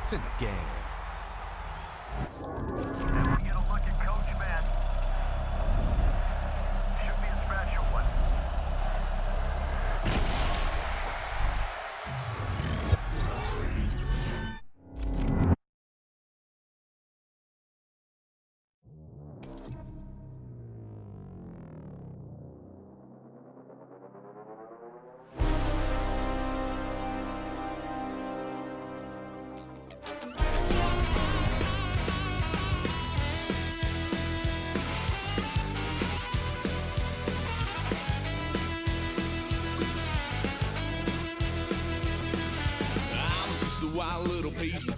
points in the game. And we get a look at Coach Madden. Should be a special one. Wild little piece.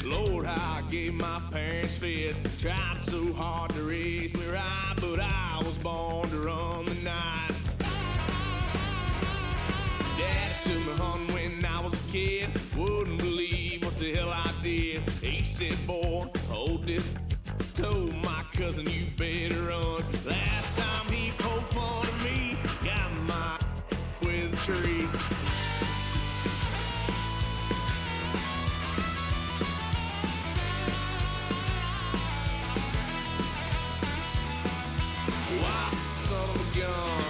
Lord, how I gave my parents fits. Tried so hard to raise me right, but I was born to run the night. Daddy took me home when I was a kid. Wouldn't believe what the hell I did. He said, boy, hold this. Told my cousin, you better run. Last time he poked fun at me, got my with a tree. Son of a gun,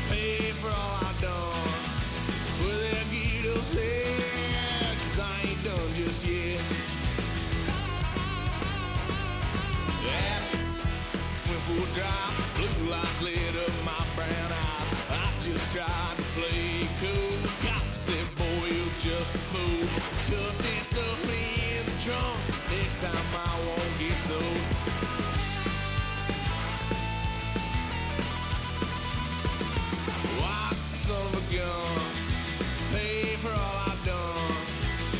pay for all I've done. Swear they'll get us here, 'cause I ain't done just yet. Yeah, went for a drive, blue lights lit up my brown eyes. I just tried to play cool. Cop said, boy, you're just a fool. Cuffed and stuffed me in the trunk. Next time I won't get so. Son of a gun, pay for all I've done.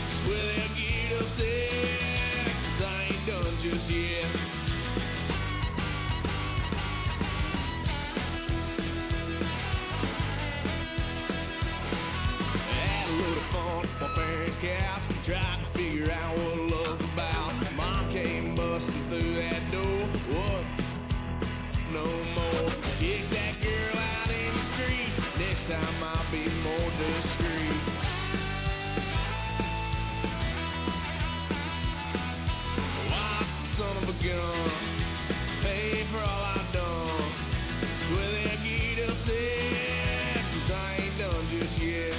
Swear they'll get us there, 'cause I ain't done just yet. Had a little fun on my parents' couch, tried to figure out what love's about. Mom came busting through that door. What? No more. Kick that girl out in the street. Next time I'll be more discreet. Why, son of a gun, pay for all I've done. Swear they'll get upset, 'cause I ain't done just yet.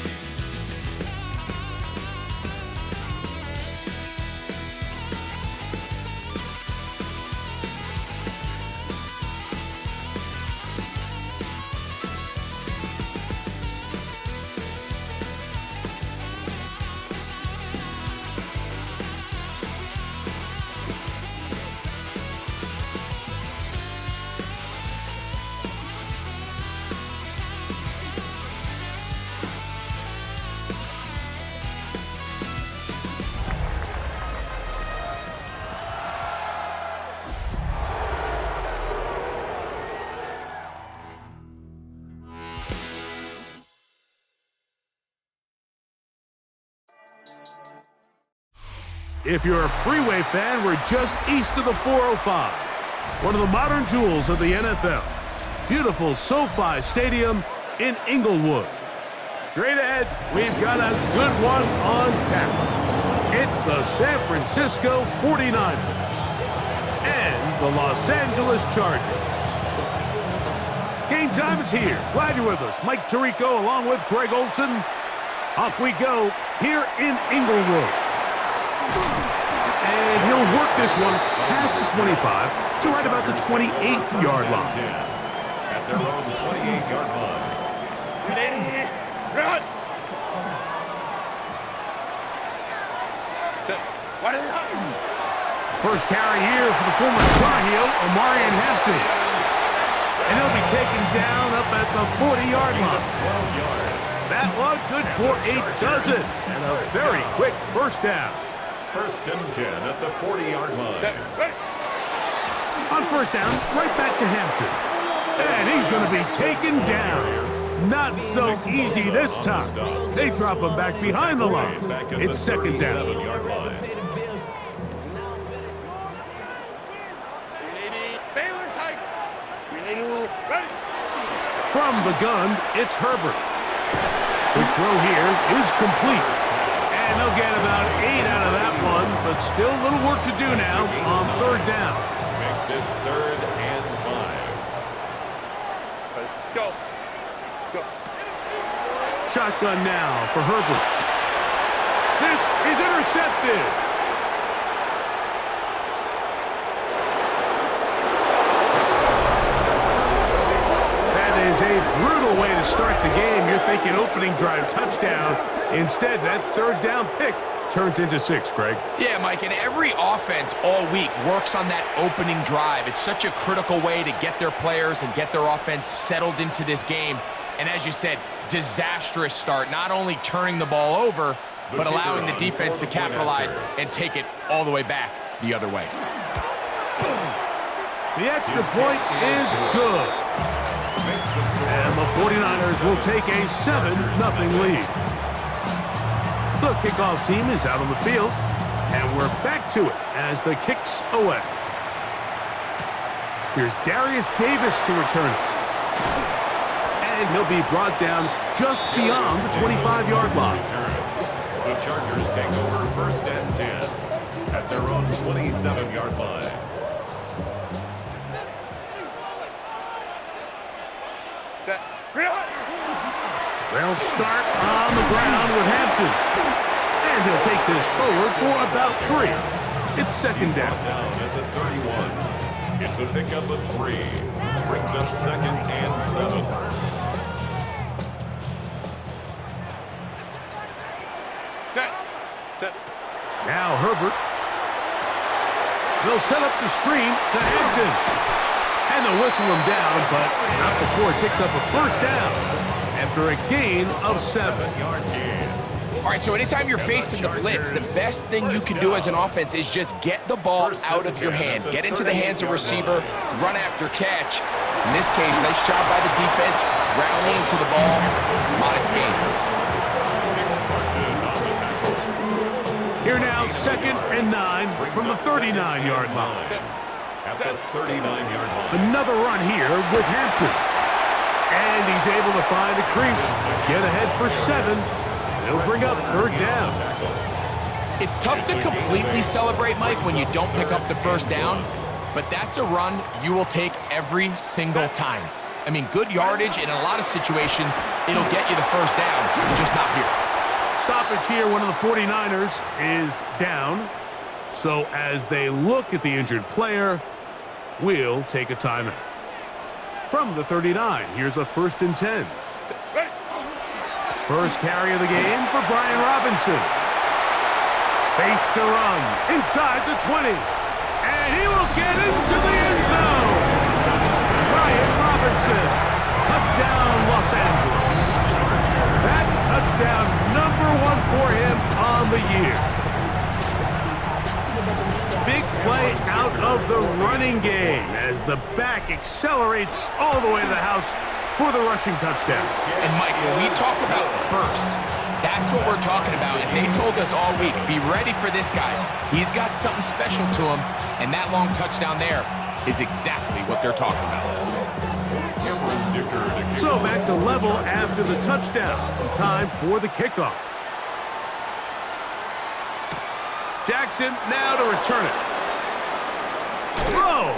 If you're a Freeway fan, we're just east of the 405. One of the modern jewels of the NFL. Beautiful SoFi Stadium in Inglewood. Straight ahead, we've got a good one on tap. It's the San Francisco 49ers and the Los Angeles Chargers. Game time is here. Glad you're with us. Mike Tirico along with Greg Olson. Off we go here in Inglewood. And he'll work this one past the 25 to right about the 28-yard line. At their own 28-yard line. Ready, run! First carry here for the former Tar Heel, Omarion Hampton. And he'll be taken down up at the 40-yard line. 12 yards. That one good for a dozen. And a very quick first down. First and 10 at the 40-yard line. On first down, right back to Hampton. And he's going to be taken down. Not so easy this time. They drop him back behind the line. It's second down. From the gun, it's Herbert. The throw here is complete. And they'll get about 8 out of that one, but still a little work to do now on third down. Makes it 3rd and 5. Go. Go. Shotgun now for Herbert. This is intercepted. That is a brutal way to start the game. You're thinking opening drive touchdown. Instead, that third down pick turns into 6, Greg. Yeah, Mike, and every offense all week works on that opening drive. It's such a critical way to get their players and get their offense settled into this game. And as you said, disastrous start, not only turning the ball over, but allowing the defense to capitalize and take it all the way back the other way. The extra point is good. And the 49ers will take a 7-0 lead. The kickoff team is out on the field, and we're back to it as the kick's away. Here's Darius Davis to return it. And he'll be brought down just beyond the 25-yard line. The Chargers take over 1st and 10 at their own 27-yard line. They'll start on the ground with Hampton. And he'll take this forward for about 3. It's 2nd down. Down at the 31. It's a pickup of 3. Brings up 2nd and 7. Now Herbert. They'll set up the screen to Hampton. And they'll whistle him down, but not before it picks up a 1st down after a gain of 7. 7-yard gain. All right, so anytime you're facing the blitz, the best thing you can do as an offense is just get the ball out of your hand. Get into the hands of receiver, run after catch. In this case, nice job by the defense, rallying to the ball. Modest gain. Here now, 2nd and 9 from the 39-yard line. At the 39-yard line. Another run here with Hampton. And he's able to find a crease, get ahead for 7. He'll bring up 3rd down. It's tough to completely celebrate, Mike, when you don't pick up the 1st down, but that's a run you will take every single time. I mean, good yardage, and in a lot of situations, it'll get you the 1st down, just not here. Stoppage here, one of the 49ers is down. So as they look at the injured player, we'll take a timeout. From the 39, here's a 1st and 10. First carry of the game for Brian Robinson. Space to run inside the 20. And he will get into the end zone. Brian Robinson. Touchdown, Los Angeles. That touchdown number 1 for him on the year. Big play out of the running game as the back accelerates all the way to the house for the rushing touchdown. And Mike, when we talk about burst, that's what we're talking about. And they told us all week, be ready for this guy. He's got something special to him, and that long touchdown there is exactly what they're talking about. So back to level after the touchdown. Time for the kickoff. Jackson now to return it. Throw!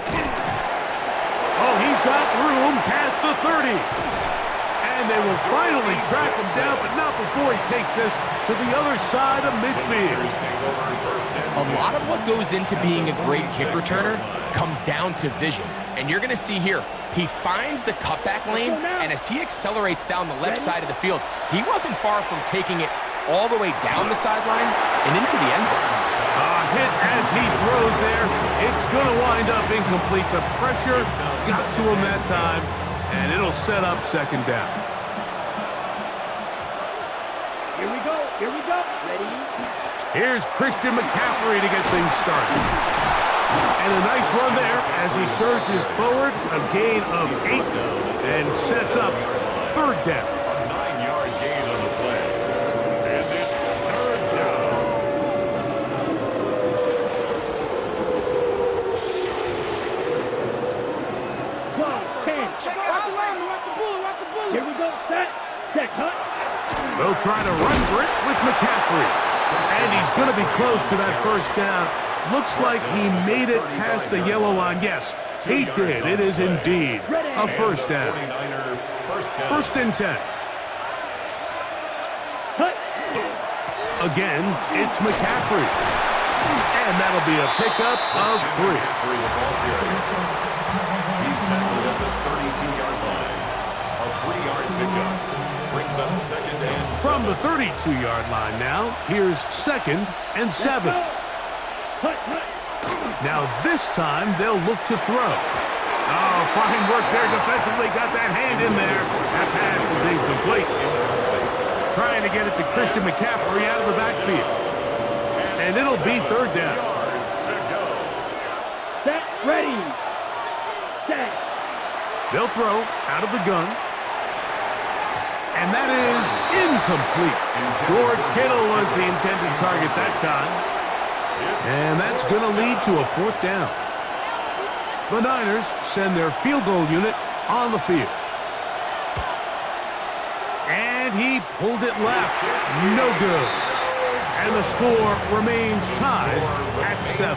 Oh, he's got room past the 30. And they will finally track him down, but not before he takes this to the other side of midfield. A lot of what goes into being a great kick returner comes down to vision. And you're going to see here, he finds the cutback lane, and as he accelerates down the left side of the field, he wasn't far from taking it all the way down the sideline and into the end zone. A hit as he throws there. It's going to wind up incomplete. The pressure got to him that time, and it'll set up 2nd down. Here we go. Here we go. Ready? Here's Christian McCaffrey to get things started. And a nice run there as he surges forward, a gain of 8, and sets up 3rd down. 9-yard gain on the play. And it's 3rd down. Check it out. Watch the bullet. Here we go. Set. Check. Cut. They'll try to run for it with McCaffrey. And he's going to be close to that first down. Looks like he made it past the yellow line. Yes, he did. It is indeed a first down. First and 10. Again, it's McCaffrey. And that'll be a pickup of 3. He's tackled at the 32-yard line. A 3-yard pickup brings up second and 7. From the 32-yard line now, here's second and 7. Now this time they'll look to throw. Oh, fine work there defensively. Got that hand in there. That pass is incomplete. Trying to get it to Christian McCaffrey out of the backfield. And it'll be third down. Set, ready. Set. They'll throw out of the gun. And that is incomplete. George Kittle was the intended target that time. And that's going to lead to a fourth down. The Niners send their field goal unit on the field. And he pulled it left. No good. And the score remains tied at 7.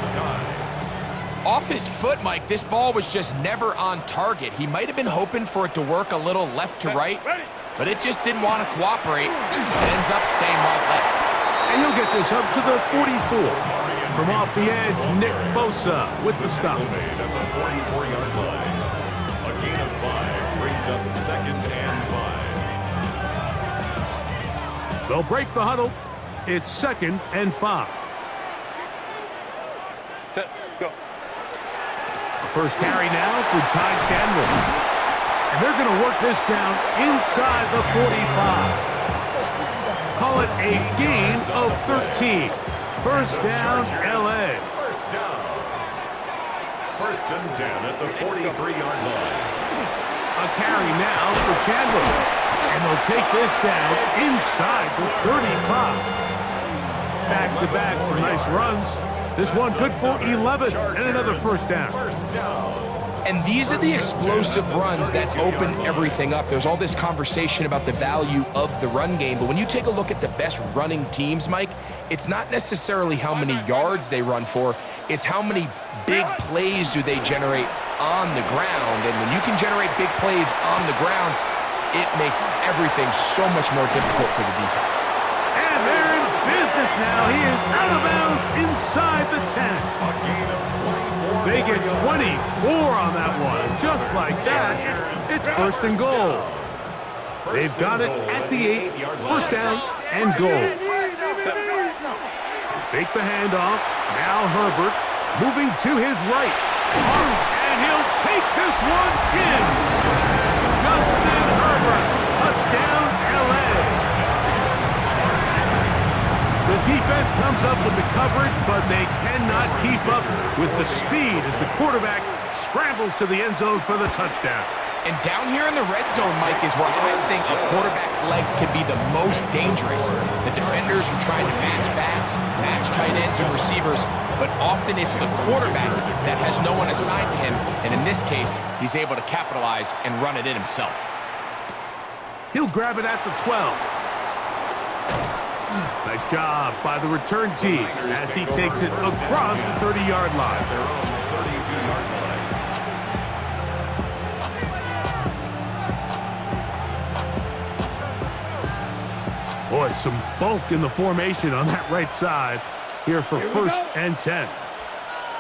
Off his foot, Mike, this ball was just never on target. He might have been hoping for it to work a little left to right, but it just didn't want to cooperate. It ends up staying wide left. And he'll get this up to the 44. From off the edge, Nick Bosa with the stop. At the 44-yard line. A gain of 5 brings up second and 5. They'll break the huddle. It's second and 5. Set, go. First carry now for Ty Chandler. And they're going to work this down inside the 45. Call it a gain of 13. First down, L.A. First down. First and 10 at the 43-yard line. A carry now for Chandler. And they'll take this down inside the 35. Back-to-back, some nice runs. This one good for 11 and another first down. And these are the explosive runs that open everything up. There's all this conversation about the value of the run game, but when you take a look at the best running teams, Mike, it's not necessarily how many yards they run for, it's how many big plays do they generate on the ground. And when you can generate big plays on the ground, it makes everything so much more difficult for the defense. And they're in business now. He is out of bounds inside the 10. They get 24 on that one. Just like that, it's first and goal. They've got it at the 8. First down and goal. Fake the handoff. Now Herbert moving to his right. And he'll take this one in. Justin Herbert. Touchdown, L.A. The defense comes up with the coverage, but they cannot keep up with the speed as the quarterback scrambles to the end zone for the touchdown. And down here in the red zone, Mike, is where I think a quarterback's legs can be the most dangerous. The defenders are trying to match backs, match tight ends and receivers, but often it's the quarterback that has no one assigned to him, and in this case, he's able to capitalize and run it in himself. He'll grab it at the 12. Nice job by the return team as he takes it across the 30-yard line. Their own 32-yard line. Boy, some bulk in the formation on that right side here for first and 10.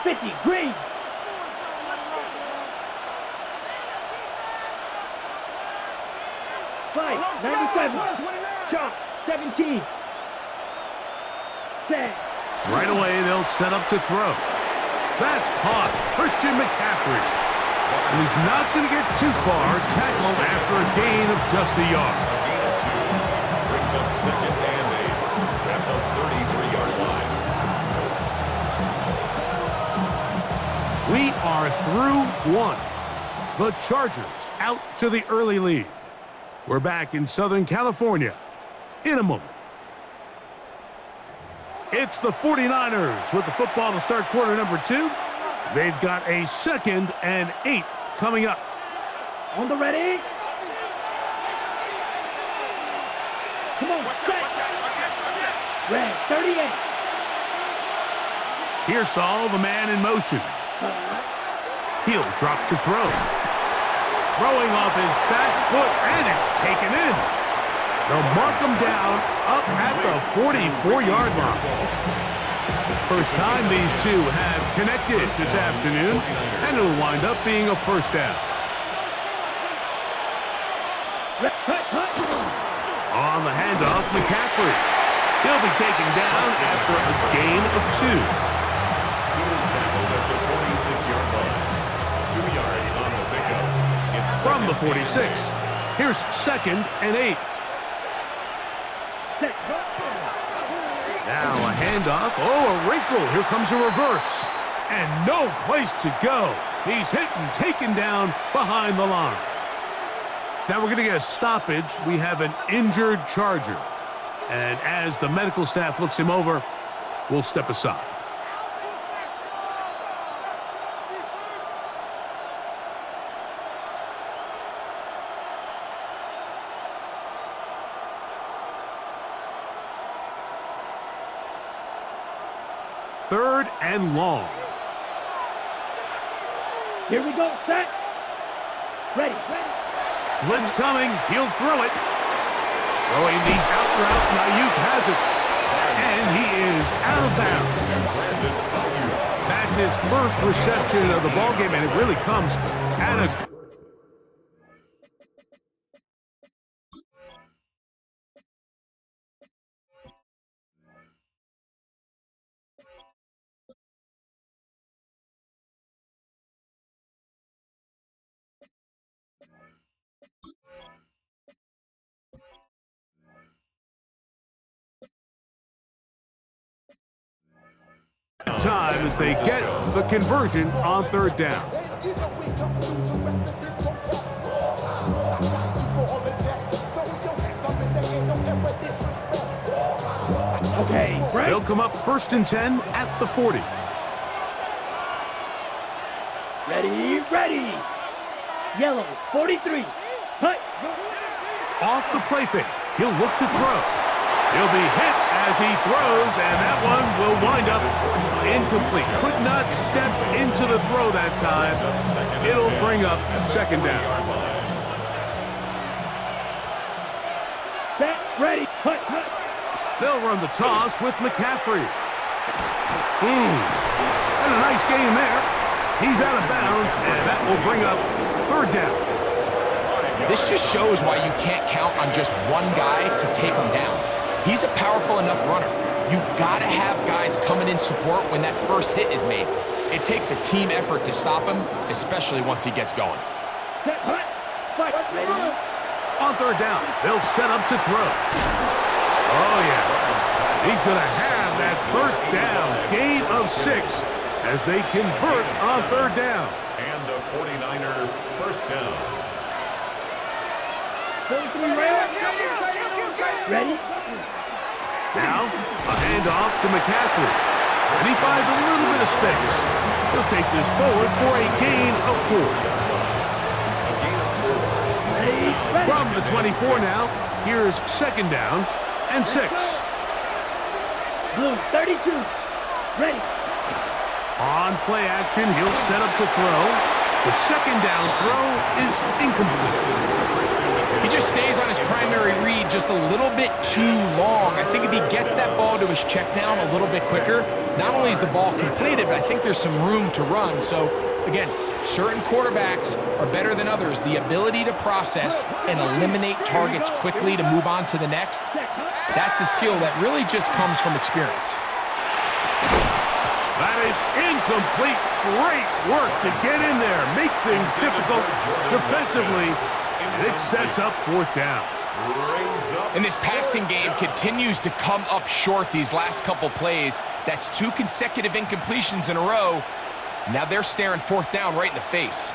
50, green. Five, 97. Chop, 17. Set. Right away, they'll set up to throw. That's caught. Christian McCaffrey. And he's not going to get too far. Tackled after a gain of just a yard. Gain of 2 brings up second and 8 at the 33-yard line. We are through one. The Chargers out to the early lead. We're back in Southern California in a moment. It's the 49ers with the football to start quarter number 2. They've got a second and 8 coming up. On the ready. Come on, set. Red 38. Here's Saul, the man in motion. He'll drop to throw. Throwing off his back foot, and it's taken in. They'll mark him down up at the 44-yard line. First time these two have connected this afternoon, and it'll wind up being a first down. On the handoff, McCaffrey. He'll be taken down after a gain of 2. He was tackled at the 46-yard line. 2 yards on the pickup. It's From the 46, here's 2nd and 8. Now a handoff. Oh, a wrinkle. Here comes a reverse. And no place to go. He's hit and taken down behind the line. Now we're going to get a stoppage. We have an injured Charger. And as the medical staff looks him over, we'll step aside. Third and long. Here we go, set. Ready. Blitz coming. He'll throw it. Throwing the out route. Ayuk has it. And he is out of bounds. That's his first reception of the ballgame, and it really comes at a... time as they get the conversion on third down. Okay, right. They'll come up 1st and 10 at the 40. Ready. Yellow 43. Hut. Off the play fake. He'll look to throw. He'll be hit as he throws, and that one will wind up incomplete. Could not step into the throw that time. It'll bring up 2nd down. Set. Ready. Hut. They'll run the toss with McCaffrey. And a nice game there. He's out of bounds, and that will bring up 3rd down. This just shows why you can't count on just one guy to take him down. He's a powerful enough runner. You gotta have guys coming in support when that first hit is made. It takes a team effort to stop him, especially once he gets going. Set. Hut. Fight. Ready. On 3rd down, they'll set up to throw. Oh, yeah. He's going to have that 1st down, gain of 6, as they convert on 3rd down. And a 49er 1st down. 43 rail. Ready. Now, a handoff to McCaffrey. And he finds a little bit of space. He'll take this forward for a gain of 4. Ready. From the 24 now, here's 2nd down and 6. Blue 32. Ready. On play action, he'll set up to throw. The 2nd down throw is incomplete. He just stays on his primary read just a little bit too long. I think if he gets that ball to his check down a little bit quicker, not only is the ball completed, but I think there's some room to run. So, again, certain quarterbacks are better than others. The ability to process and eliminate targets quickly to move on to the next, that's a skill that really just comes from experience. That is incomplete. Great work to get in there, make things difficult defensively, and it sets up 4th down. And this passing game continues to come up short these last couple plays. That's 2 consecutive incompletions in a row. Now they're staring 4th down right in the face.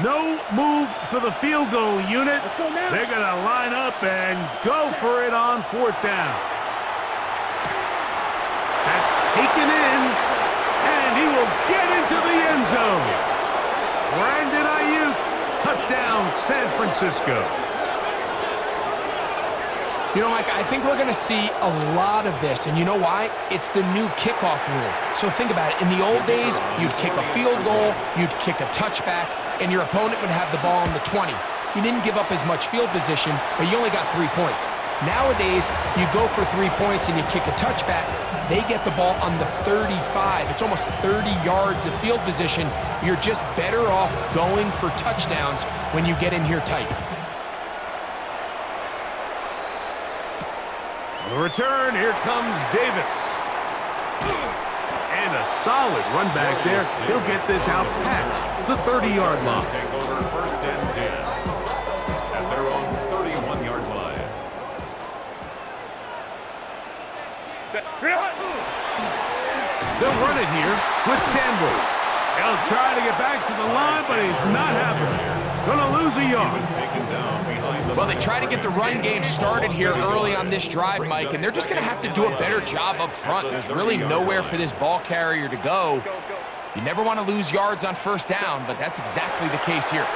No move for the field goal unit. They're going to line up and go for it on 4th down. That's taken in, and he will get into the end zone. Brandon Ayuk, touchdown San Francisco. You know, Mike, I think we're going to see a lot of this, and you know why? It's the new kickoff rule. So think about it. In the old days, you'd kick a field goal, you'd kick a touchback, and your opponent would have the ball on the 20. You didn't give up as much field position, but you only got 3 points. Nowadays, you go for 3 points and you kick a touchback, they get the ball on the 35. It's almost 30 yards of field position. You're just better off going for touchdowns when you get in here tight. On the return, here comes Davis. And a solid run back there. He'll get this out past the 30-yard line. Take over first and 10 at their own 31-yard line. They'll run it here with Campbell. He'll try to get back to the line, but he's not happening. Gonna lose a yard. Well, they try to get the run game started here early on this drive, Mike, and they're just going to have to do a better job up front. There's really nowhere for this ball carrier to go. You never want to lose yards on first down, but that's exactly the case here.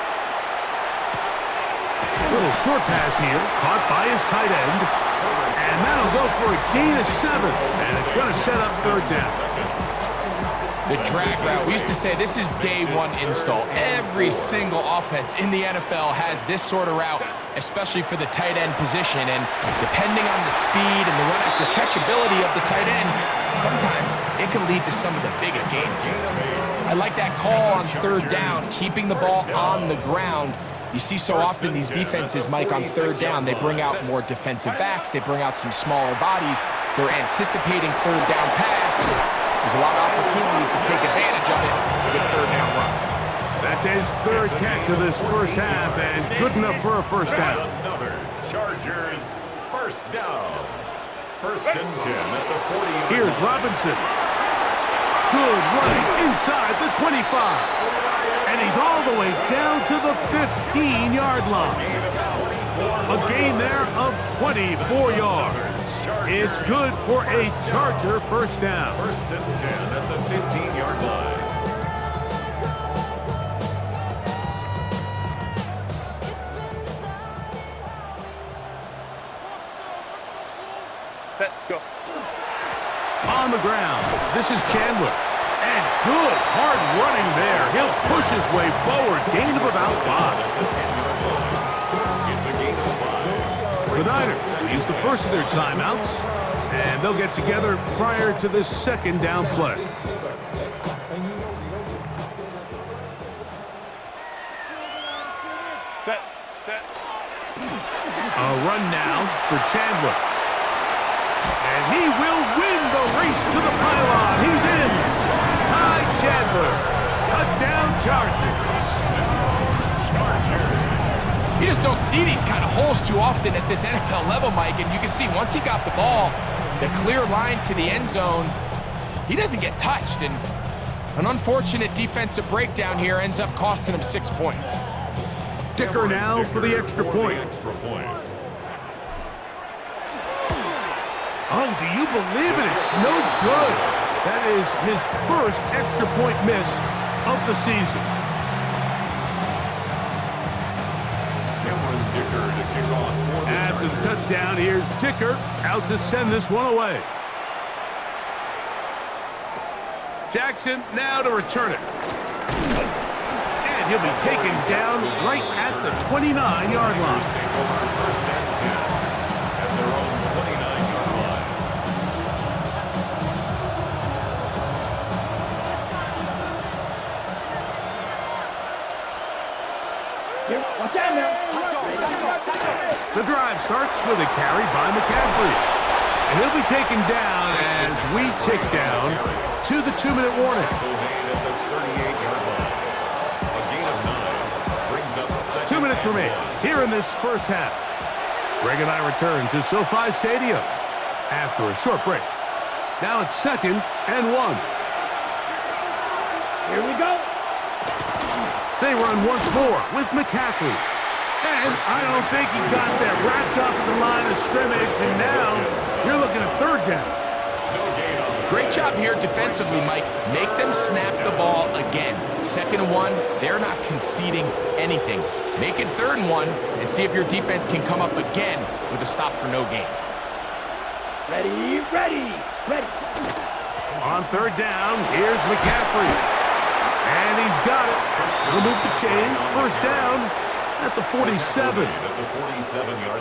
Little short pass here, caught by his tight end. And that'll go for a gain of 7. And it's going to set up third down. The drag route, we used to say this is day one install. Every single offense in the NFL has this sort of route, especially for the tight end position. And depending on the speed and the run after catch ability of the tight end, sometimes it can lead to some of the biggest gains. I like that call on third down, keeping the ball on the ground. You see so often these defenses, Mike, on third down, they bring out more defensive backs, they bring out some smaller bodies, they're anticipating third down pass. There's a lot of opportunities to take advantage of it with third down run. That's his third catch of this first half, and good enough for a first down. Another Chargers first down. First and 10 at the 40. Here's Robinson. Good running inside the 25. And he's all the way down to the 15-yard line. A gain there of 24 yards. It's good for a Charger first down. First and 10 at the 15-yard line. Set, go. On the ground, this is Chandler. And good hard running there. He'll push his way forward. Gain of about 5. It's a gain of 5. The Niners use the first of their timeouts, and they'll get together prior to this second down play. Set, set. A run now for Chandler. And he will win the race to the pylon. He's in. Ty Chandler. Touchdown Chargers. You just don't see these kind of holes too often at this NFL level, Mike, and you can see once he got the ball, the clear line to the end zone, he doesn't get touched, and an unfortunate defensive breakdown here ends up costing him 6 points. Dicker now for the extra point. Oh, do you believe it? It's no good. That is his first extra point miss of the season. After the touchdown, here's Dicker out to send this one away. Jackson now to return it. And he'll be taken down right at the 29-yard line. Watch out now. The drive starts with a carry by McCaffrey. And he'll be taken down as we tick down to the 2-minute warning. 2 minutes remain here in this first half. Greg and I return to SoFi Stadium after a short break. Now it's 2nd and 1. Here we go. They run once more with McCaffrey. And I don't think he got that wrapped up in the line of scrimmage. And now you're looking at third down. No gain on the Great job here defensively, Mike. Make them snap the ball again. 2nd and 1, they're not conceding anything. Make it 3rd and 1 and see if your defense can come up again with a stop for no gain. Ready, ready, ready. On 3rd down, here's McCaffrey. And he's got it. He'll move the chains. 1st down at the 47.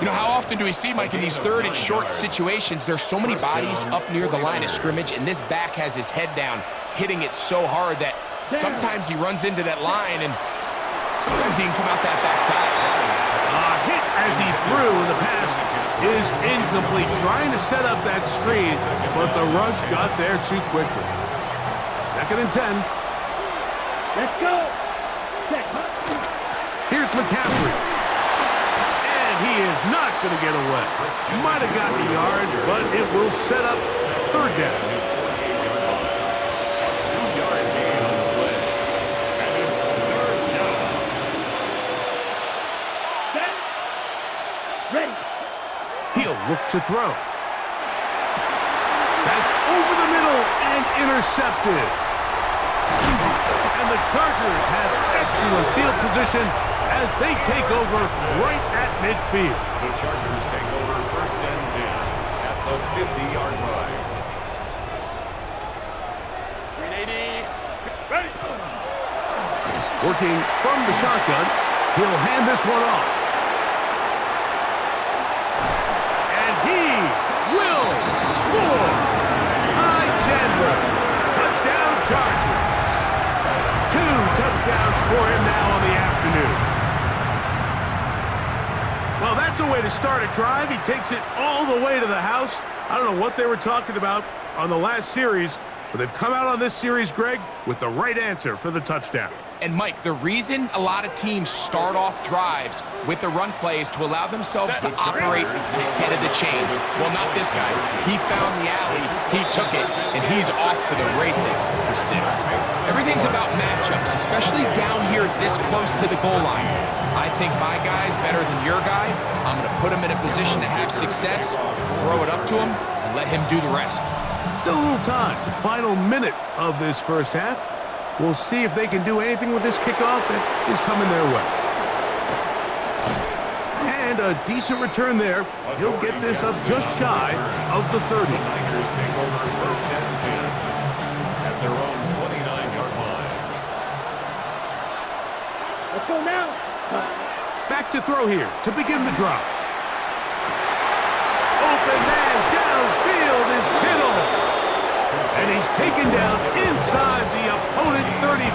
You know, how often do we see, Mike, in these 3rd and short situations, there's so many bodies up near the line of scrimmage, and this back has his head down, hitting it so hard that sometimes he runs into that line, and sometimes he can come out that backside. A hit as he threw, and the pass is incomplete. Trying to set up that screen, but the rush got there too quickly. 2nd and 10. Let's go. Here's McCaffrey. And he is not going to get away. Might have gotten a yard, but it will set up 3rd down. 2-yard gain on the play. And it's 3rd down. Set. Ready. He'll look to throw. That's over the middle and intercepted. And the Chargers have excellent field position as they take over right at midfield. The Chargers take over 1st and 10 at the 50-yard line. 380. Ready. Working from the shotgun, he'll hand this one off. And he will score! Ty Chandler, touchdown Chargers. 2 touchdowns for him now on the afternoon. Well, that's a way to start a drive. He takes it all the way to the house. I don't know what they were talking about on the last series, but they've come out on this series, Greg, with the right answer for the touchdown. And Mike, the reason a lot of teams start off drives with the run play is to allow themselves to operate ahead of the chains. Well, not this guy. He found the alley, he took it, and he's off to the races for 6. Everything's about matchups, especially down here this close to the goal line. I think my guy's better than your guy. I'm going to put him in a position to have success, throw it up to him, and let him do the rest. Still a little time. Final minute of this first half. We'll see if they can do anything with this kickoff that is coming their way. And a decent return there. He'll get this up just shy of the 30. The Niners take over 1st and 10 at their own 29-yard line. Let's go now. Back to throw here to begin the drive. Open man downfield is Kittle. And he's taken down inside the opponent's 35.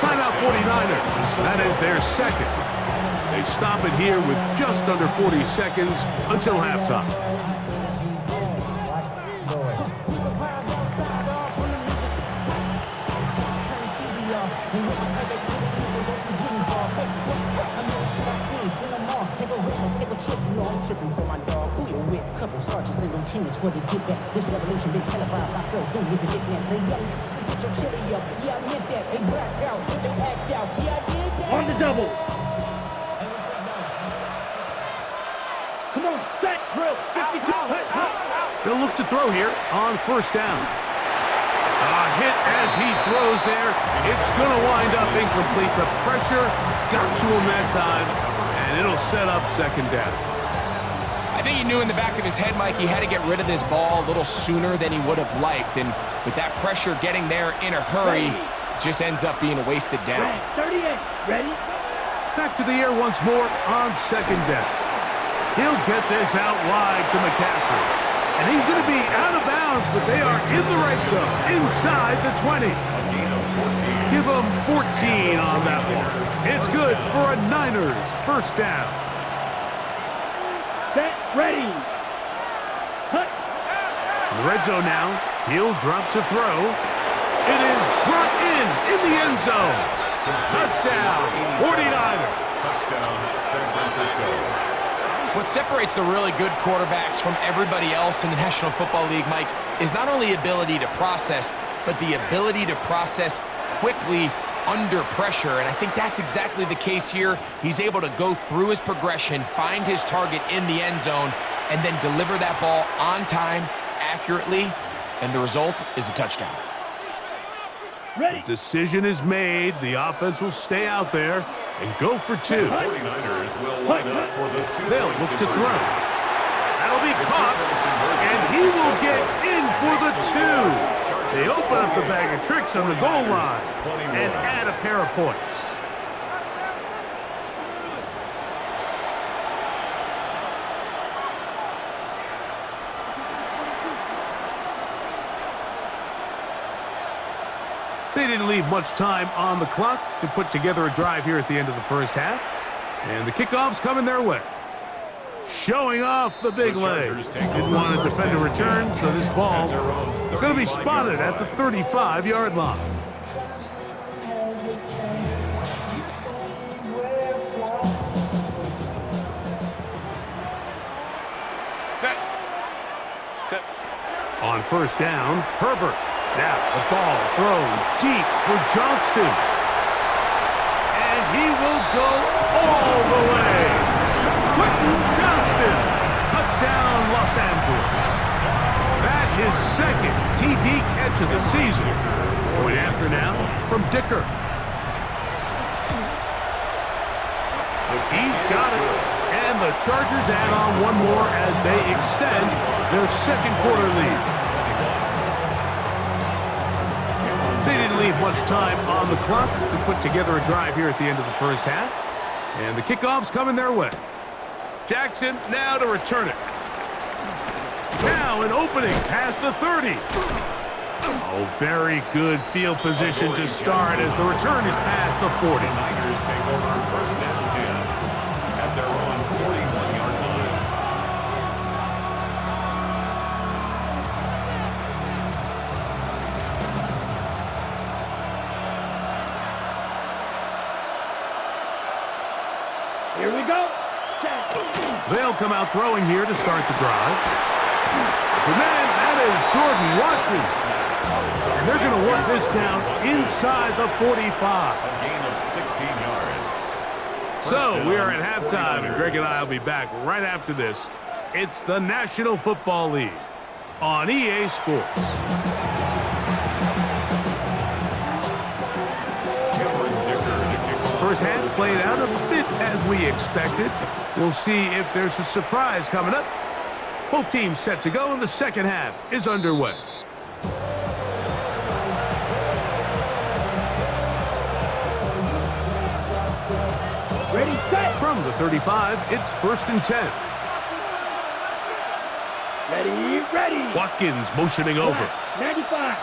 Timeout 49ers. That is their 2nd. They stop it here with just under 40 seconds until halftime. Couple sergeants and lieutenants for the get back. This revolution been televised. I fell through with the nicknames. Hey, young, put your chili up. Yeah, I meant that. They black out. They act out. Yeah, I did that. On the double. Come on, set, drill. 52. They'll look to throw here on 1st down. A hit as he throws there. It's going to wind up incomplete. The pressure got to him that time, and it'll set up 2nd down. I think he knew in the back of his head, Mike, he had to get rid of this ball a little sooner than he would have liked. And with that pressure getting there in a hurry, it just ends up being a wasted down. 38. Ready? Back to the air once more on 2nd down. He'll get this out wide to McCaffrey. And he's going to be out of bounds, but they are in the right zone, inside the 20. Give them 14 on that one. It's good for a Niners 1st down. Set, ready. Cut. In the red zone now, he'll drop to throw. It is brought in the end zone. Touchdown, 49ers. Touchdown, San Francisco. What separates the really good quarterbacks from everybody else in the National Football League, Mike, is not only ability to process, but the ability to process quickly under pressure, and I think that's exactly the case here. He's able to go through his progression, find his target in the end zone, and then deliver that ball on time, accurately, and the result is a touchdown. The decision is made. The offense will stay out there and go for two. The 49ers will line up for the two-point They'll look to conversion. throw. That'll be caught, and he will get in for the two. They open up the bag of tricks on the goal line and add a pair of points. They didn't leave much time on the clock to put together a drive here at the end of the first half. And the kickoff's coming their way. Showing off the big leg. Didn't want to defend a return, so this ball going to be spotted at the 35-yard line. On first down, Herbert. Now the ball thrown deep for Johnston. And he will go all the way. Quentin Johnston. Touchdown, Los Angeles. That his second TD catch of the season. Point after now from Dicker. He's got it. And the Chargers add on one more as they extend their second quarter lead. They didn't leave much time on the clock to put together a drive here at the end of the first half. And the kickoff's coming their way. Jackson now to return it. Now an opening past the 30. Oh, very good field position to start as the return is past the 40. The Niners take over first and 10 at their own 41-yard line. Here we go. They'll come out throwing here to start the drive. The man, that is Jordan Watkins. And they're going to work this down inside the 45. A gain of 16 yards. So we are at halftime, and Greg and I will be back right after this. It's the National Football League on EA Sports. First half played out a bit as we expected. We'll see if there's a surprise coming up. Both teams set to go, and the second half is underway. Ready, set. From the 35, it's first and 10. Ready, ready. Watkins motioning over. 95.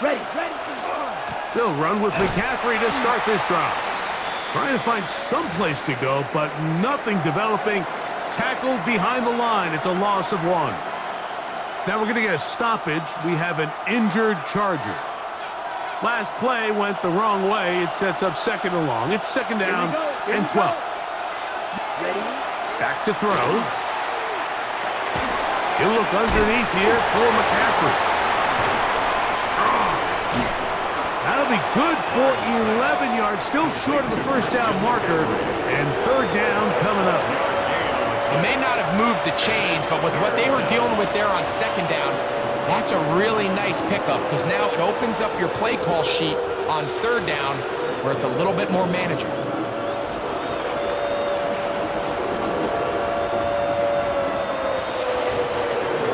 Ready, ready. They'll run with McCaffrey to start this drive. Trying to find some place to go, but nothing developing. Tackled behind the line. It's a loss of one. Now we're going to get a stoppage. We have an injured Charger. Last play went the wrong way. It sets up second and long. It's second down and 12. Ready. Back to throw. He'll look underneath here for McCaffrey. That'll be good for 11 yards. Still short of the first down marker. And third down coming up. He may not have moved the chains, but with what they were dealing with there on second down, that's a really nice pickup because now it opens up your play call sheet on third down where it's a little bit more manageable.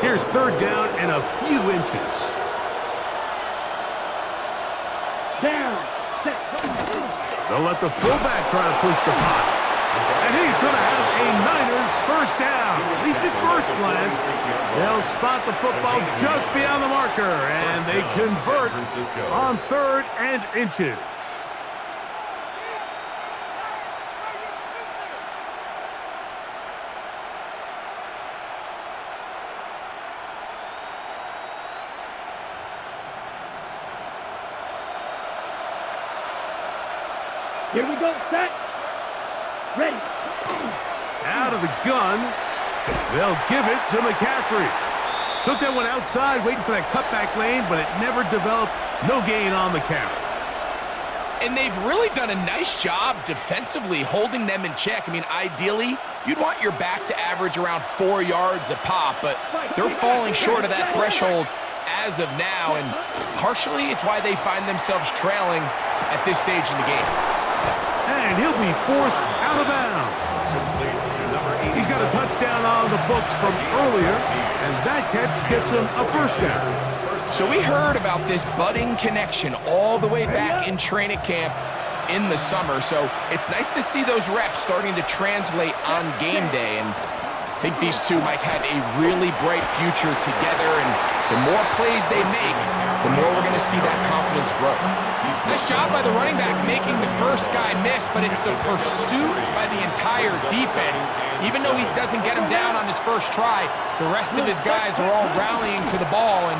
Here's third down and a few inches. Down. Set. They'll let the fullback try to push the pot. And he's going to have a Niners first down. At least at first glance, they'll spot the football just beyond the marker, and they convert on third and inches. Here we go. Set. Ready. Out of the gun. They'll give it to McCaffrey. Took that one outside, waiting for that cutback lane, but it never developed. No gain on the carry. And they've really done a nice job defensively holding them in check. I mean, ideally, you'd want your back to average around 4 yards a pop, but they're falling short of that threshold as of now, and partially it's why they find themselves trailing at this stage in the game. And he'll be forced out of bounds. He's got a touchdown on the books from earlier, and that catch gets him a first down. So we heard about this budding connection all the way back in training camp in the summer, so it's nice to see those reps starting to translate on game day, and I think these two might have a really bright future together, and the more plays they make, the more we're going to see that confidence grow. Nice job by the running back making the first guy miss, but it's the pursuit by the entire defense. Even though he doesn't get him down on his first try, the rest of his guys are all rallying to the ball, and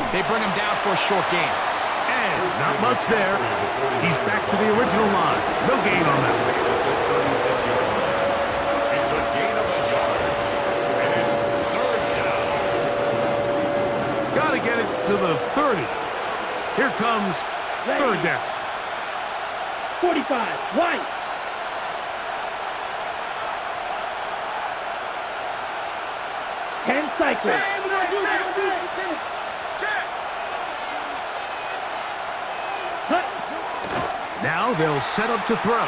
they bring him down for a short gain. And not much there. He's back to the original line. No gain on that one. It's a gain of a yard. And it's third down. Got to get it to the 30. Here comes third down. 45, White. Ten cycles. Now they'll set up to throw. Able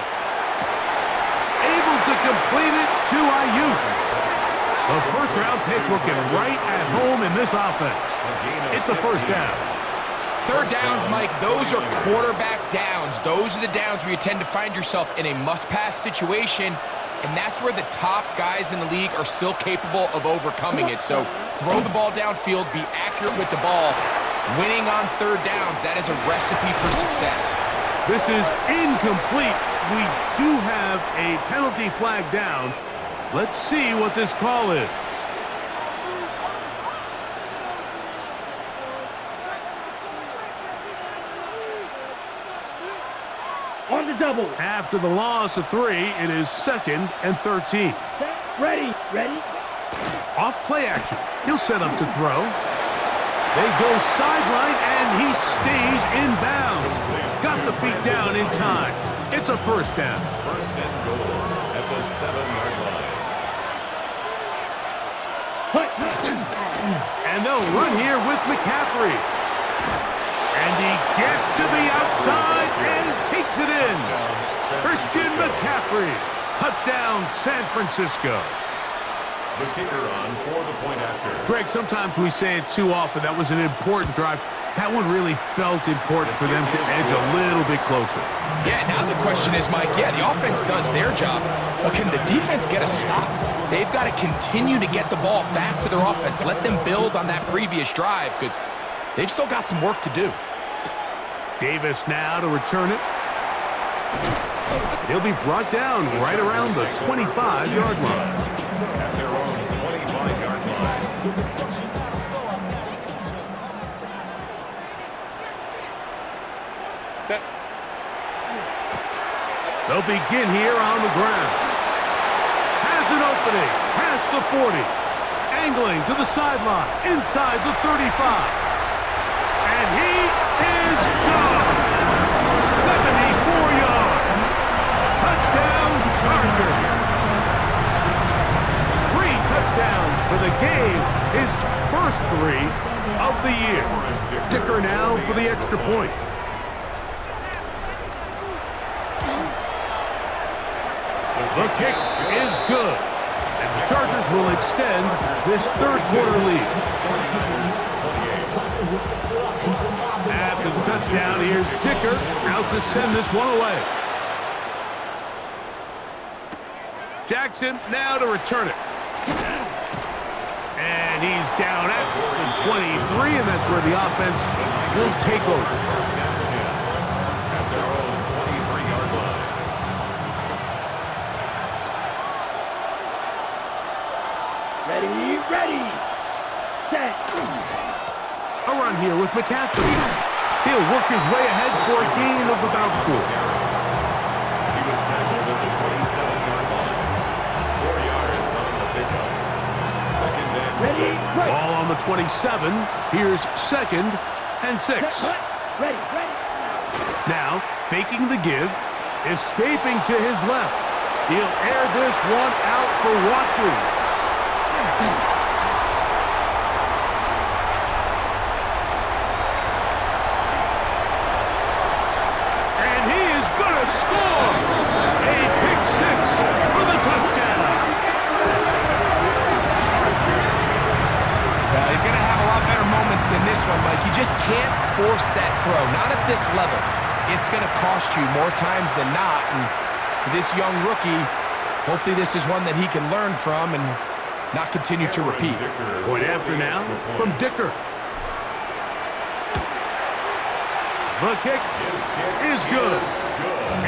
to complete it to Ayuk. The first-round pick looking right at home in this offense. It's a first down. Third downs, Mike, those are quarterback downs. Those are the downs where you tend to find yourself in a must-pass situation, and that's where the top guys in the league are still capable of overcoming it. So throw the ball downfield, be accurate with the ball. Winning on third downs, that is a recipe for success. This is incomplete. We do have a penalty flag down. Let's see what this call is. On the double. After the loss of 3, it is 2nd and 13. Ready. Off play action. He'll set up to throw. They go sideline, and he stays in bounds. Got the feet down in time. It's a first down. First and goal at the 7-yard line. And they'll run here with McCaffrey. And he gets to the outside and takes it in. Christian McCaffrey. Touchdown, San Francisco. The kicker on for the point after. Greg, sometimes we say it too often. That was an important drive. That one really felt important for them to edge a little bit closer. Yeah, now the question is, Mike, yeah, the offense does their job, but can the defense get a stop? They've got to continue to get the ball back to their offense. Let them build on that previous drive because they've still got some work to do. Davis now to return it. He'll be brought down right around the 25-yard line. At their own 25-yard line. Set. They'll begin here on the ground. Has an opening. Past the 40. Angling to the sideline. Inside the 35. And he is gone. 74 yards. Touchdown, Chargers. 3 touchdowns for the game. His first 3 of the year. Kicker now for the extra point. The kick is good. And the Chargers will extend this third-quarter lead. After the touchdown, here's Dicker out to send this one away. Jackson now to return it. And he's down at the 23, and that's where the offense will take over. First and 10 at their own 23-yard line. Ready. Set. A run here with McCaffrey. He'll work his way ahead for a gain of about 4. He was tackled at the 27-yard line. 4 yards on the pickup. Second and 6. Ball on the 27. Here's 2nd and 6. Ready. Now, faking the give, escaping to his left. He'll air this one out for Watkins. And he is going to score! A pick six for the touchdown. Well, he's going to have a lot better moments than this one, Mike. You just can't force that throw, not at this level. It's going to cost you more times than not. And for this young rookie, hopefully this is one that he can learn from and not continue to repeat. Point after now from Dicker. The kick is good.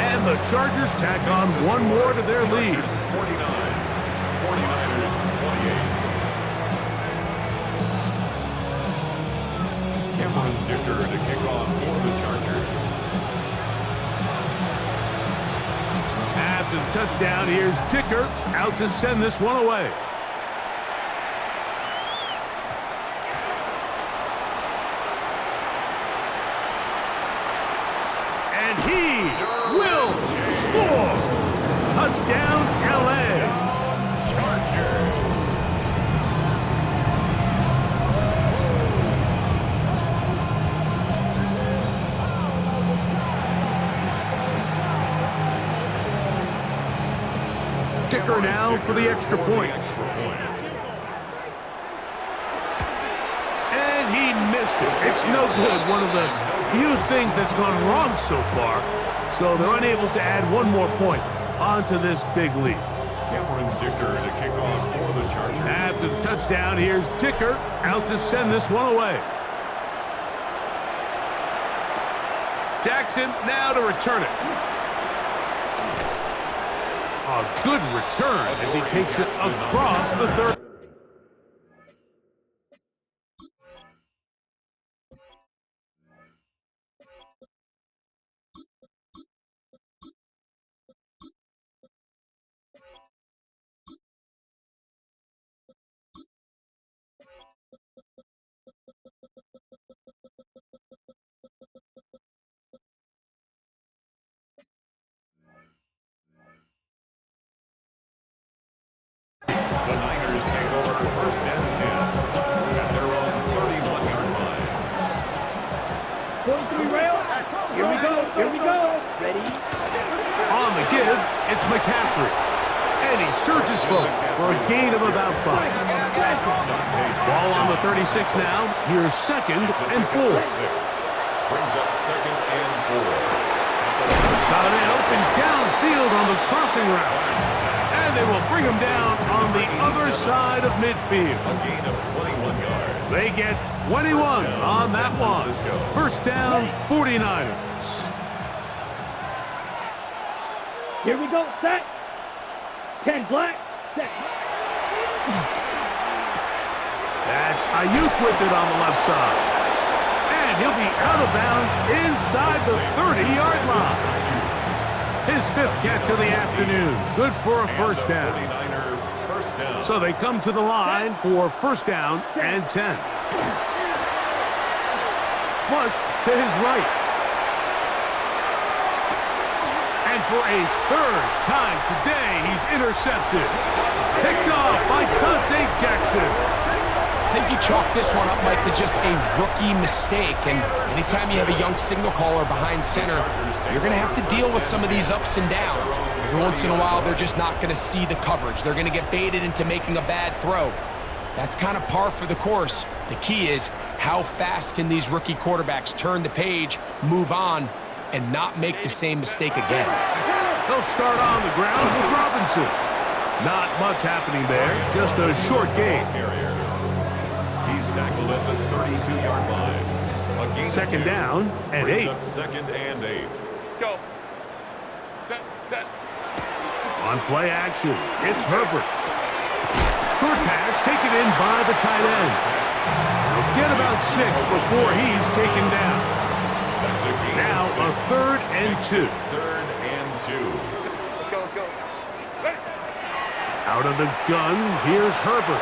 And the Chargers tack on one more to their lead. 49. 49ers 28. Cameron Dicker to kick off for the Chargers. After the touchdown, here's Dicker out to send this one away. And he will score. Touchdown, LA. Chargers. Dicker now for the extra point. And he missed it. It's no good. One of the few things that's gone wrong so far. So they're unable to add one more point onto this big lead. Cameron Dicker to kick off for the Chargers. After the touchdown, here's Dicker out to send this one away. Jackson now to return it. A good return as he takes it across the 30. The Niners take over first and 10 at their own 31-yard line. 43 rail. Here we go. Here we go. Ready? On the give, it's McCaffrey. And he surges forward for a gain of about 5. Ball on the 36 now. Here's second and 4. Brings up second and 4. Got a man open downfield on the crossing route. And they will bring him down on the other side of midfield. A gain of 21 yards. They get 21 on that one. First down, 49ers. Here we go. Set. 10 black. Set. That's Ayuk with it on the left side. And he'll be out of bounds inside the 30-yard line. His 5th catch of the afternoon. Good for a first down. So they come to the line for first down and 10. Flush to his right. And for a third time today, he's intercepted. Picked off by Dante Jackson. I think you chalk this one up, Mike, to just a rookie mistake. And anytime you have a young signal caller behind center, you're going to have to deal with some of these ups and downs. Every once in a while, they're just not going to see the coverage. They're going to get baited into making a bad throw. That's kind of par for the course. The key is how fast can these rookie quarterbacks turn the page, move on, and not make the same mistake again. They'll start on the ground with Robinson. Not much happening there, just a short gain. He's tackled at the 32-yard line. Second down and 8. Second and 8. Go. Set. Set. On play action, it's Herbert. Short pass taken in by the tight end. He'll get about 6 before he's taken down. That's a gain. Now a 3rd and 2. 3rd and 2. Let's go. Let's go. Ready. Out of the gun, here's Herbert.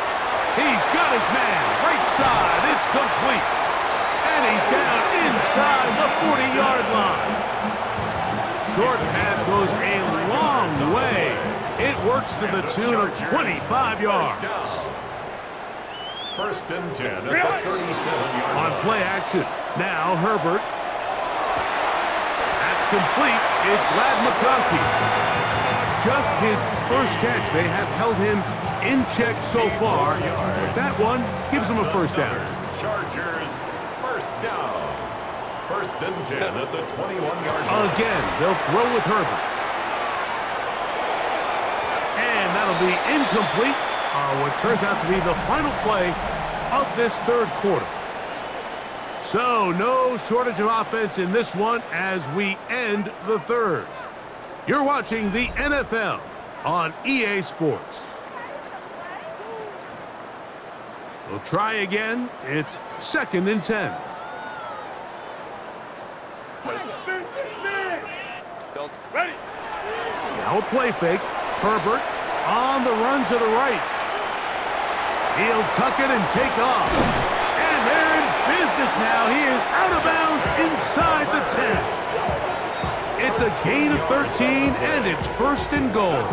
He's got his man, right side, it's complete. And he's down inside the 40-yard line. Short pass goes a long way. It works to the tune of 25 yards. First and 10 at the 37-yard line. On play action, now Herbert. That's complete. It's Ladd McConkey. Just his first catch. They have held him in check so far. But that one gives him a first down. Chargers, first down. First and 10 at the 21-yard line. Again, they'll throw with Herbert. And that'll be incomplete. What turns out to be the final play of this third quarter. So, no shortage of offense in this one as we end the third. You're watching the NFL on EA Sports. We'll try again. It's second and 10. Ready. Now a play fake. Herbert on the run to the right. He'll tuck it and take off. And they're in business now. He is out of bounds inside the 10. It's a gain of 13, and it's first and goal.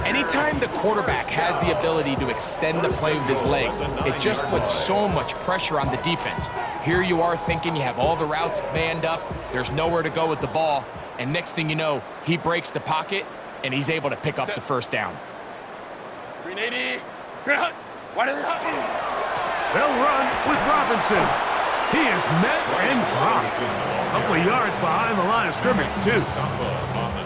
Anytime the quarterback has the ability to extend the play with his legs, it just puts so much pressure on the defense. Here you are thinking you have all the routes manned up, there's nowhere to go with the ball, and next thing you know, he breaks the pocket, and he's able to pick up the first down. 380. Why did it They'll run with Robinson. He is met and dropped. A couple of yards behind the line of scrimmage, too.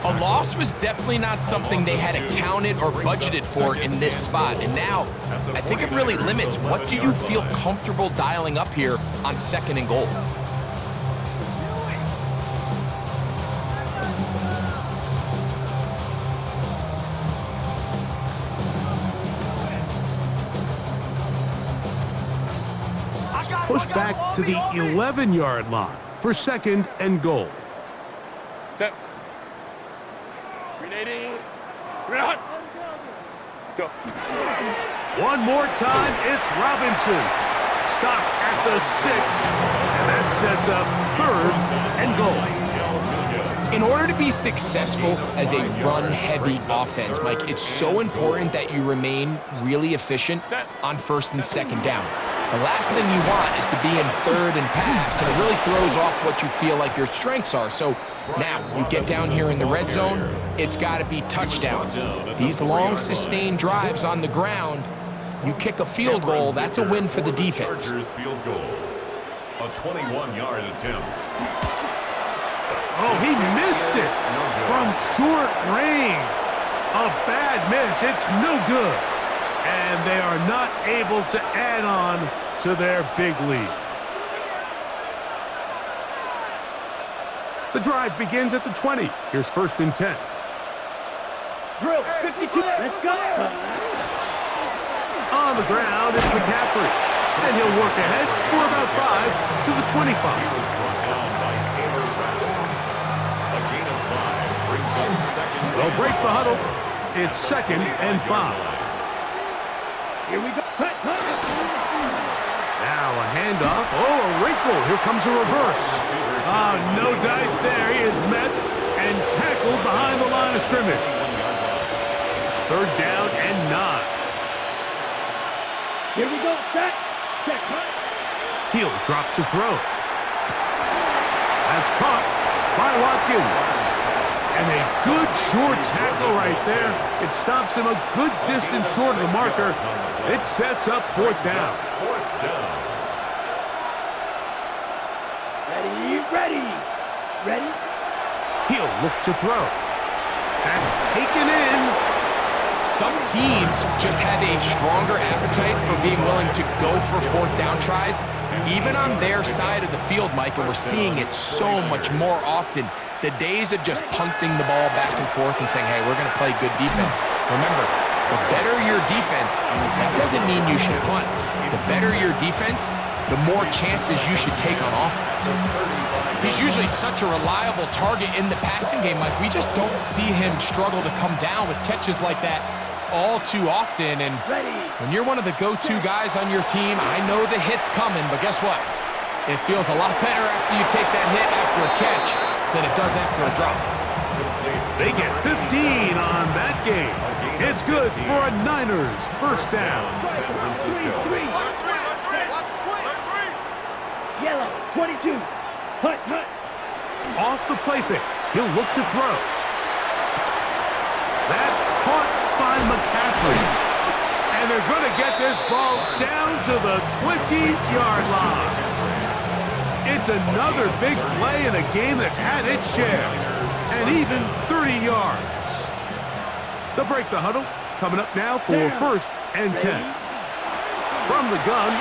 A loss was definitely not something they had accounted or budgeted for in this spot. And now, I think it really limits what do you feel comfortable dialing up here on second and goal. Push back to the 11-yard line for second and goal. Set. 380. Go. One more time, it's Robinson. Stop at the 6, and that sets up third and goal. In order to be successful as a run-heavy offense, Mike, it's so important that you remain really efficient on first and second down. The last thing you want is to be in third and pass, and it really throws off what you feel like your strengths are. So now you get down here in the red zone, it's got to be touchdowns. These long, sustained drives on the ground, you kick a field goal, that's a win for the defense. Chargers field goal. A 21-yard attempt. Oh, he missed it from short range. A bad miss. It's no good. And they are not able to add on to their big lead. The drive begins at the 20. Here's first and 10. Drill 52. Let's go. On the ground is McCaffrey. And he'll work ahead for about 5 to the 25. They'll break the huddle. It's second and 5. Here we go. Cut. Now a handoff. Oh, a wrinkle. Here comes a reverse. No dice there. He is met and tackled behind the line of scrimmage. Third down and 9. Here we go. Set. He'll drop to throw. That's caught by Watkins. And a good short tackle right there. It stops him a good distance short of the marker. It sets up fourth down. Ready. He'll look to throw. That's taken in. Some teams just have a stronger appetite for being willing to go for fourth down tries, even on their side of the field, Mike, and we're seeing it so much more often. The days of just punting the ball back and forth and saying, hey, we're going to play good defense. Remember, the better your defense, that doesn't mean you should punt. The better your defense, the more chances you should take on offense. He's usually such a reliable target in the passing game, Mike. We just don't see him struggle to come down with catches like that all too often. And when you're one of the go-to guys on your team, I know the hit's coming, but guess what? It feels a lot better after you take that hit after a catch than it does after a drop. They get 15 on that game. It's good for a Niners first down. San Francisco. Yellow, 22. Hut, hut. Off the play fake. He'll look to throw. That's caught by McCaffrey. And they're going to get this ball down to the 20-yard line. It's another big play in a game that's had its share. And even 30 yards. They'll break the huddle. Coming up now for first and 10. From the gun,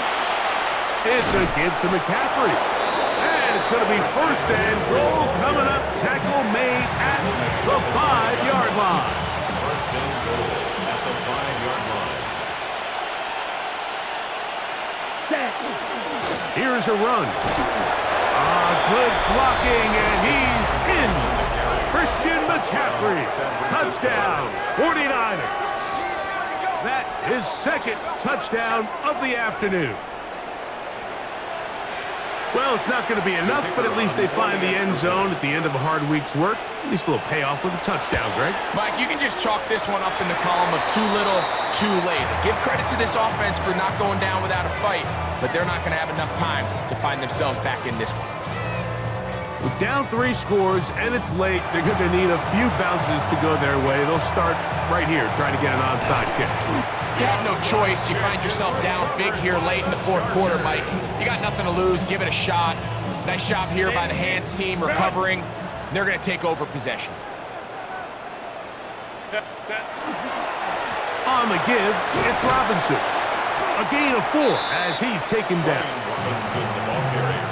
it's a give to McCaffrey. And it's going to be first and goal coming up. Tackle made at the 5-yard line. First and goal at the 5-yard line. Here's a run. Good blocking, and he's in. Christian McCaffrey. Touchdown, 49ers. That is second touchdown of the afternoon. Well, it's not going to be enough, but at least they find the end zone at the end of a hard week's work. At least a little payoff with a touchdown, Greg. Mike, you can just chalk this one up in the column of too little, too late. Give credit to this offense for not going down without a fight, but they're not going to have enough time to find themselves back in this one. With down 3 scores and it's late, they're going to need a few bounces to go their way. They'll start right here trying to get an onside kick. You have no choice. You find yourself down big here late in the fourth quarter, Mike. You got nothing to lose. Give it a shot. Nice job here by the hands team recovering. They're going to take over possession. On the give, it's Robinson. A gain of 4 as he's taken down. Robinson, the ball carrier.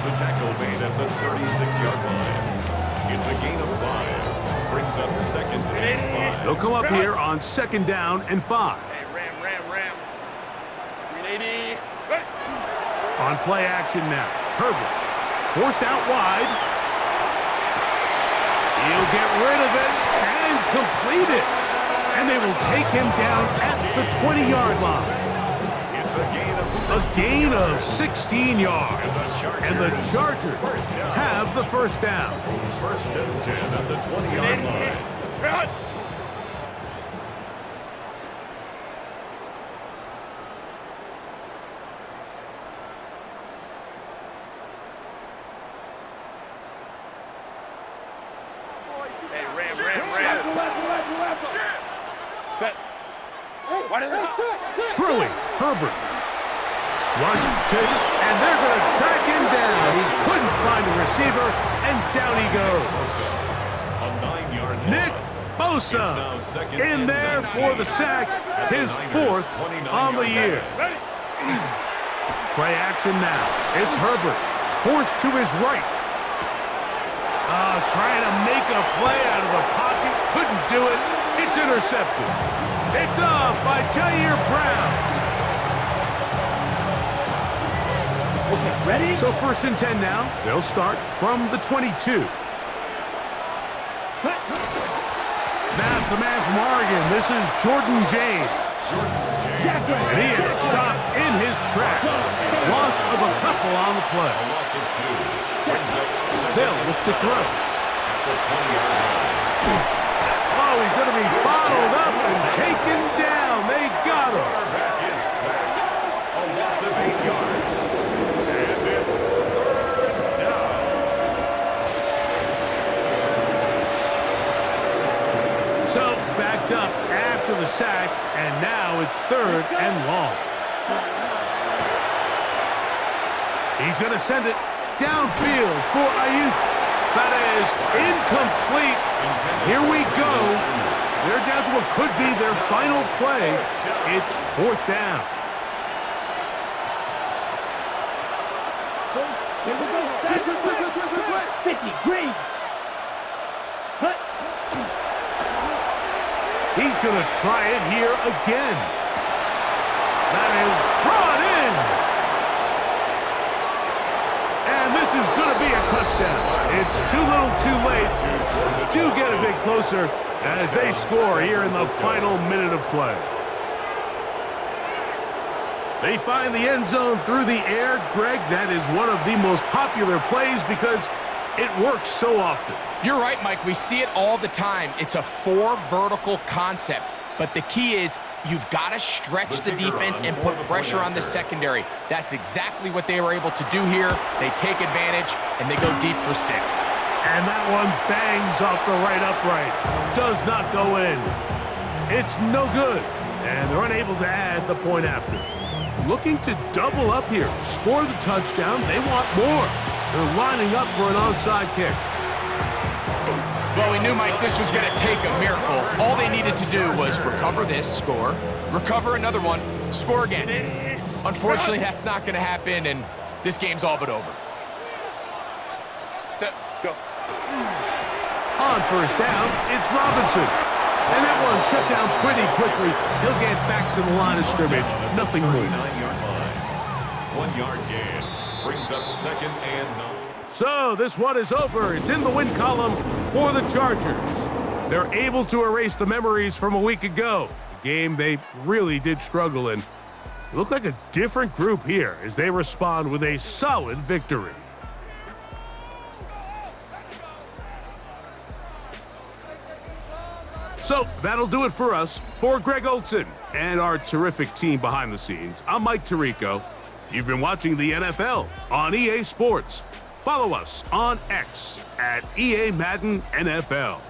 The tackle made at the 36-yard line. It's a gain of 5. Brings up second and 5. They'll come up here on second down and 5. Hey, ram. 380. Good. On play action now. Herbert forced out wide. He'll get rid of it and complete it. And they will take him down at the 20-yard line. It's a gain of 6. A gain of 16 yards. And the Chargers have the first down. First and 10 at the 20-yard line. Good. Hey, ram. Set. Why did they Throwing, Herbert. Flush to, and they're going to track him down. He couldn't find a receiver, and down he goes. A 9-yard Nick loss. Bosa It's now second in and there 19 for the sack, his Niners' 4th 29 on the yards. year. Ready? Play action now. It's Herbert, forced to his right. Trying to make a play out of the pocket, couldn't do it. It's intercepted. Picked off by Jair Brown. Okay, ready? So first and 10 now. They'll start from the 22. That's the man from Oregon. This is Jordan James. And he is stopped in his tracks. Loss of a couple on the play. A loss of 2. Brings up second They'll look to throw. at the 20-yard line. Oh, he's going to be bottled up and taken down. They got him. Quarterback is sacked. A loss of 8 yards. And it's third down. So backed up after the sack, and now it's third and long. He's going to send it downfield for Ayuk. That is incomplete. Here we go. They're down to what could be their final play. It's 4th down. Here we go. 50, green. Hut. He's going to try it here again. That is brought in. And this is going to be a touchdown. It's too little too late. Do get a bit closer as they score here in the final minute of play. They find the end zone through the air. Greg, that is one of the most popular plays because it works so often. You're right, Mike. We see it all the time. It's a 4 vertical concept. But the key is you've got to stretch the defense and put pressure on the secondary. That's exactly what they were able to do here. They take advantage, and they go deep for 6. And that one bangs off the right upright. Does not go in. It's no good. And they're unable to add the point after. Looking to double up here. Score the touchdown. They want more. They're lining up for an onside kick. Well, we knew, Mike, this was going to take a miracle. All they needed to do was recover this, score, recover another one, score again. Unfortunately, that's not going to happen, and this game's all but over. Set, go. On first down, it's Robinson. And that one shut down pretty quickly. He'll get back to the line of scrimmage. Nothing more. 9-yard line. 1 yard gain. Brings up 2nd and 9. So this one is over. It's in the win column for the Chargers. They're able to erase the memories from a week ago. A game they really did struggle in. It looked like a different group here as they respond with a solid victory. So that'll do it for us. For Greg Olson and our terrific team behind the scenes, I'm Mike Tirico. You've been watching the NFL on EA Sports. Follow us on X at EA Madden NFL.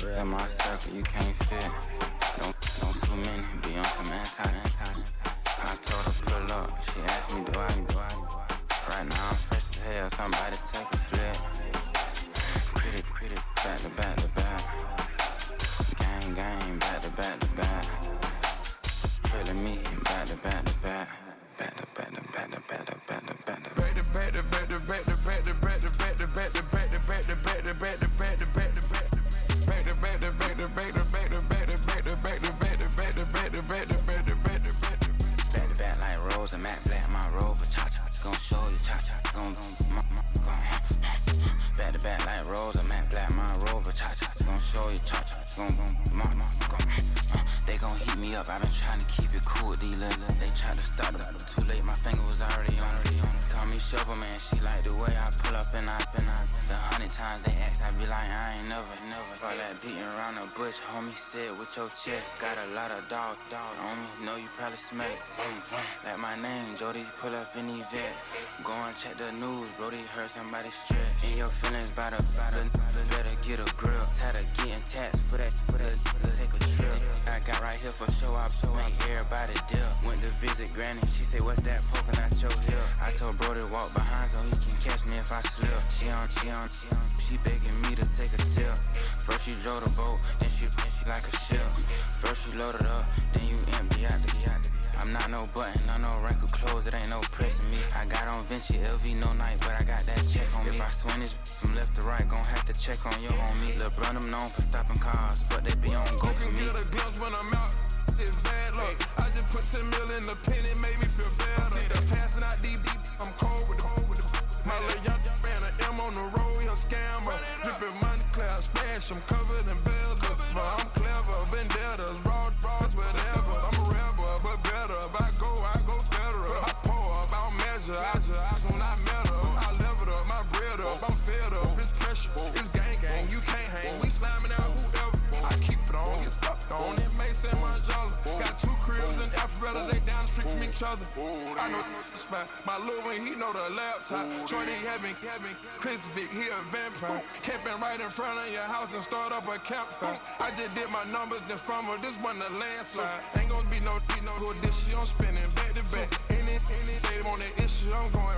Real my circle, you can't fit. Don't too many be on some anti. I told her pull up, she asked me do I. Right now I'm fresh as hell, somebody take a flip. Pretty, back to back. Gang, back to back. Trailing me, back to back. Like Rose and Matt Black, my Rover, cha-cha, gon' show you, cha-cha, gon' back to back like Rose and Matt Black, my Rover, cha-cha, gon' show you, cha-cha, they gon' heat me up, I've been trying to keep it cool, these little, they tried to start it, too late, my finger was already on it, call me Shovel Man, she like the way I pull up and I, the 100 times they ask, I be like, I ain't never, all that beating around the bush, homie, said with your chest, got a lot of dog on me, know you probably smell it, like my name, Jody, pull up in the vet, go and check the news, Brody, heard somebody stretch, in your feelings by the better get a grill, tired of getting taxed for that, take a trip, I got right here for show up, make everybody dip, went to visit Granny, she say, what's that poking out your hip, I told Brody walk behind so he can catch me if I slip, she begging me to take a sip, first she drove the boat, then she like a ship, first you load it up, then you empty out the I'm not no button, no wrinkled clothes, it ain't no pressing me. I got on Vinci, LV, no night, but I got that check on me. If I swing this from left to right, gon' have to check on your homie. Lil' Brun, I'm known for stopping cars, but they be on go for me. Get a glimpse when I'm out, it's bad luck. I just put 10 mil in the pen, it make me feel better. They're passing out deep, I'm cold with the my little young man, an M on the road, he a scammer. Drippin' money, clear, splash, I'm covered in bells. I'm clever, vendettas, raw, whatever. I'm a rebel, but better. If I go federal. I pour up, I don't measure. I soon I met her. I leveled up, my bread up. I'm fed up, it's pressure. It's gang, you can't hang. We slamming out whoever. I keep it on, get stuck on. It may say Manjala. Got 2 cribs in Alpharetta, they down the street from each other. I know the spot. My little one, he know the laptop. Shorty having Chris Vick, he a vampire. Camping right in front of your house and start up a campfire. I just did my numbers, then from her, this wasn't a landslide. Ain't gonna be no who this shit, I'm spinning back to back. Any say on that issue, I'm going